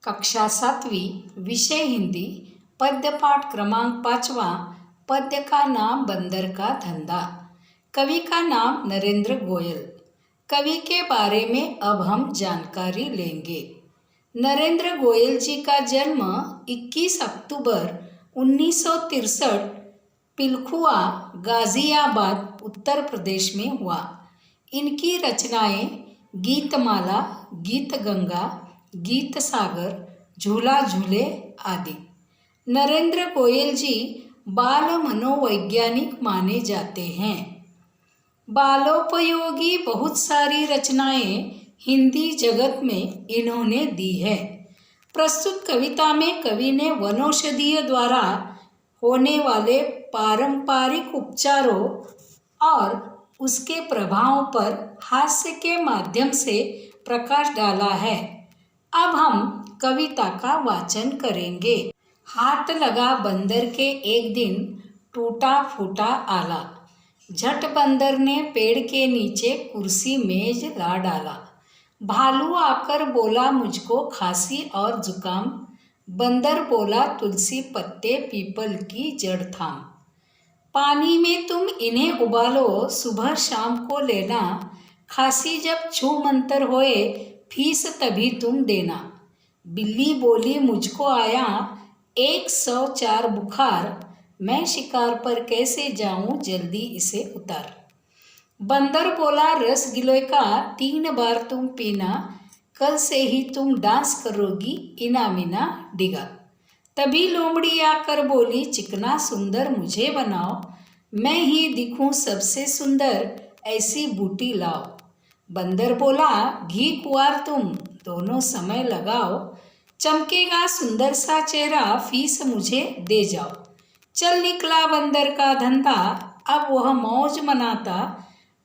कक्षा 7वीं, विषय हिंदी, पद्य पाठ क्रमांक 5वां। पद्य का नाम बंदर का धंधा। कवि का नाम नरेंद्र गोयल। कवि के बारे में अब हम जानकारी लेंगे। नरेंद्र गोयल जी का जन्म 21 अक्टूबर 1963 पिलखुआ, गाजियाबाद, उत्तर प्रदेश में हुआ। इनकी रचनाएं गीतमाला, गीत गंगा, गीत सागर, झूला झूले आदि। नरेंद्र गोयल जी बाल मनोवैज्ञानिक माने जाते हैं। बालोपयोगी बहुत सारी रचनाएं हिंदी जगत में इन्होंने दी है। प्रस्तुत कविता में कवि ने वनौषधीय द्वारा होने वाले पारंपरिक उपचारों और उसके प्रभाव पर हास्य के माध्यम से प्रकाश डाला है। अब हम कविता का वाचन करेंगे। हाथ लगा बंदर के एक दिन, टूटा फूटा आला। झट बंदर ने पेड़ के नीचे कुर्सी मेज ला डाला। भालू आकर बोला मुझको खांसी और जुकाम। बंदर बोला तुलसी पत्ते पीपल की जड़ थाम। पानी में तुम इन्हें उबालो, सुबह शाम को लेना। खांसी जब छू मंतर होए, फीस तभी तुम देना। बिल्ली बोली मुझको आया 104 बुखार। मैं शिकार पर कैसे जाऊं, जल्दी इसे उतार। बंदर बोला रस गिलोय का 3 बार तुम पीना। कल से ही तुम डांस करोगी इना मीना डिगा। तभी लोमड़ी आकर बोली चिकना सुंदर मुझे बनाओ। मैं ही दिखूं सबसे सुंदर, ऐसी बूटी लाओ। बंदर बोला घी कुआर तुम दोनों समय लगाओ। चमकेगा सुंदर सा चेहरा, फीस मुझे दे जाओ। चल निकला बंदर का धंधा, अब वह मौज मनाता।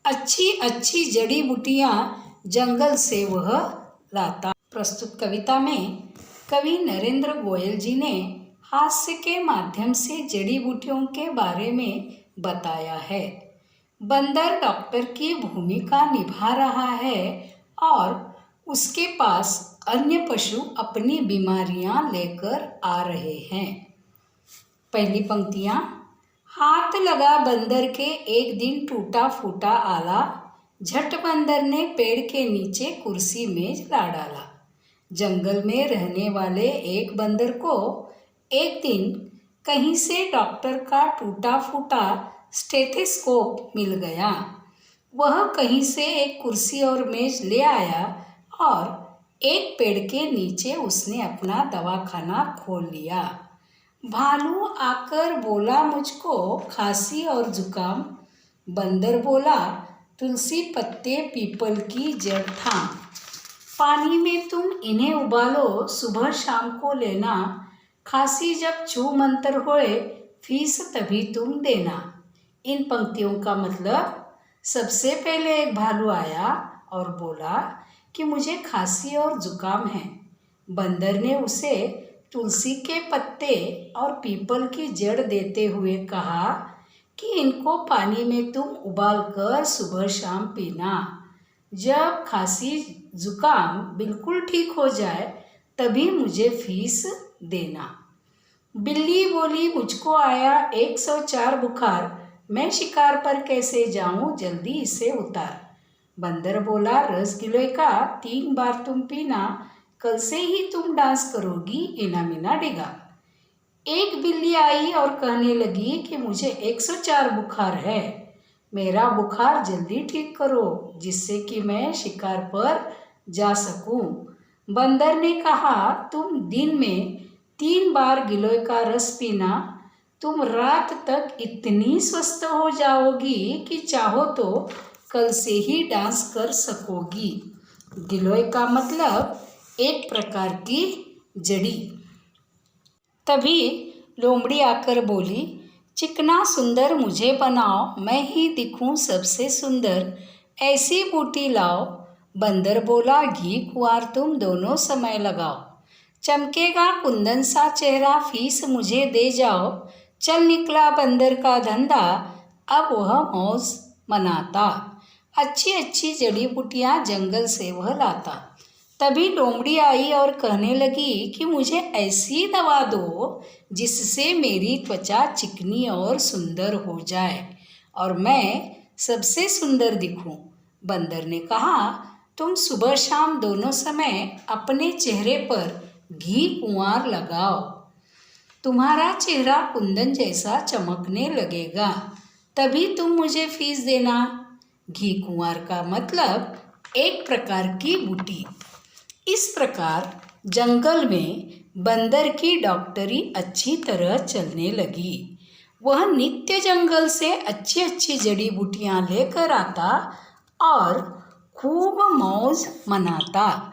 अच्छी अच्छी जड़ी बूटियां जंगल से वह लाता। प्रस्तुत कविता में कवि नरेंद्र गोयल जी ने हास्य के माध्यम से जड़ी बूटियों के बारे में बताया है। बंदर डॉक्टर की भूमिका निभा रहा है और उसके पास अन्य पशु अपनी बीमारियां लेकर आ रहे हैं। पहली पंक्तियां। हाथ लगा बंदर के एक दिन, टूटा फूटा आला। झट बंदर ने पेड़ के नीचे कुर्सी मेज ला डाला। जंगल में रहने वाले एक बंदर को एक दिन कहीं से डॉक्टर का टूटा फूटा स्टेथोस्कोप मिल गया। वह कहीं से एक कुर्सी और मेज ले आया और एक पेड़ के नीचे उसने अपना दवाखाना खोल लिया। भालू आकर बोला मुझको खांसी और जुकाम। बंदर बोला तुलसी पत्ते पीपल की जड़ थाम। पानी में तुम इन्हें उबालो, सुबह शाम को लेना। खांसी जब छू मंतर होए, फीस तभी तुम देना। इन पंक्तियों का मतलब, सबसे पहले एक भालू आया और बोला कि मुझे खांसी और जुकाम है। बंदर ने उसे तुलसी के पत्ते और पीपल की जड़ देते हुए कहा कि इनको पानी में तुम उबाल कर सुबह शाम पीना। जब खांसी जुकाम बिल्कुल ठीक हो जाए तभी मुझे फीस देना। बिल्ली बोली मुझको आया 104 बुखार। मैं शिकार पर कैसे जाऊं, जल्दी इसे उतार। बंदर बोला रस गिलोय का 3 बार तुम पीना। कल से ही तुम डांस करोगी इना मीना डिगा। एक बिल्ली आई और कहने लगी कि मुझे 104 बुखार है। मेरा बुखार जल्दी ठीक करो, जिससे कि मैं शिकार पर जा सकूं। बंदर ने कहा तुम दिन में 3 बार गिलोय का रस पीना। तुम रात तक इतनी स्वस्थ हो जाओगी कि चाहो तो कल से ही डांस कर सकोगी। गिलोय का मतलब एक प्रकार की जड़ी। तभी लोमड़ी आकर बोली चिकना सुंदर मुझे बनाओ। मैं ही दिखूं सबसे सुंदर, ऐसी बूटी लाओ। बंदर बोला घी कुआर तुम दोनों समय लगाओ। चमकेगा कुंदन सा चेहरा, फीस मुझे दे जाओ। चल निकला बंदर का धंधा, अब वह मौज मनाता। अच्छी अच्छी जड़ी बूटियां जंगल से वह लाता। तभी लोमड़ी आई और कहने लगी कि मुझे ऐसी दवा दो जिससे मेरी त्वचा चिकनी और सुंदर हो जाए और मैं सबसे सुंदर दिखूं। बंदर ने कहा, तुम सुबह शाम दोनों समय अपने चेहरे पर घी कुंवार लगाओ, तुम्हारा चेहरा कुंदन जैसा चमकने लगेगा, तभी तुम मुझे फीस देना। घी कुंवार का मतलब एक प्रकार की बूटी। इस प्रकार जंगल में बंदर की डॉक्टरी अच्छी तरह चलने लगी। वह नित्य जंगल से अच्छी अच्छी जड़ी बूटियां लेकर आता और खूब मौज मनाता।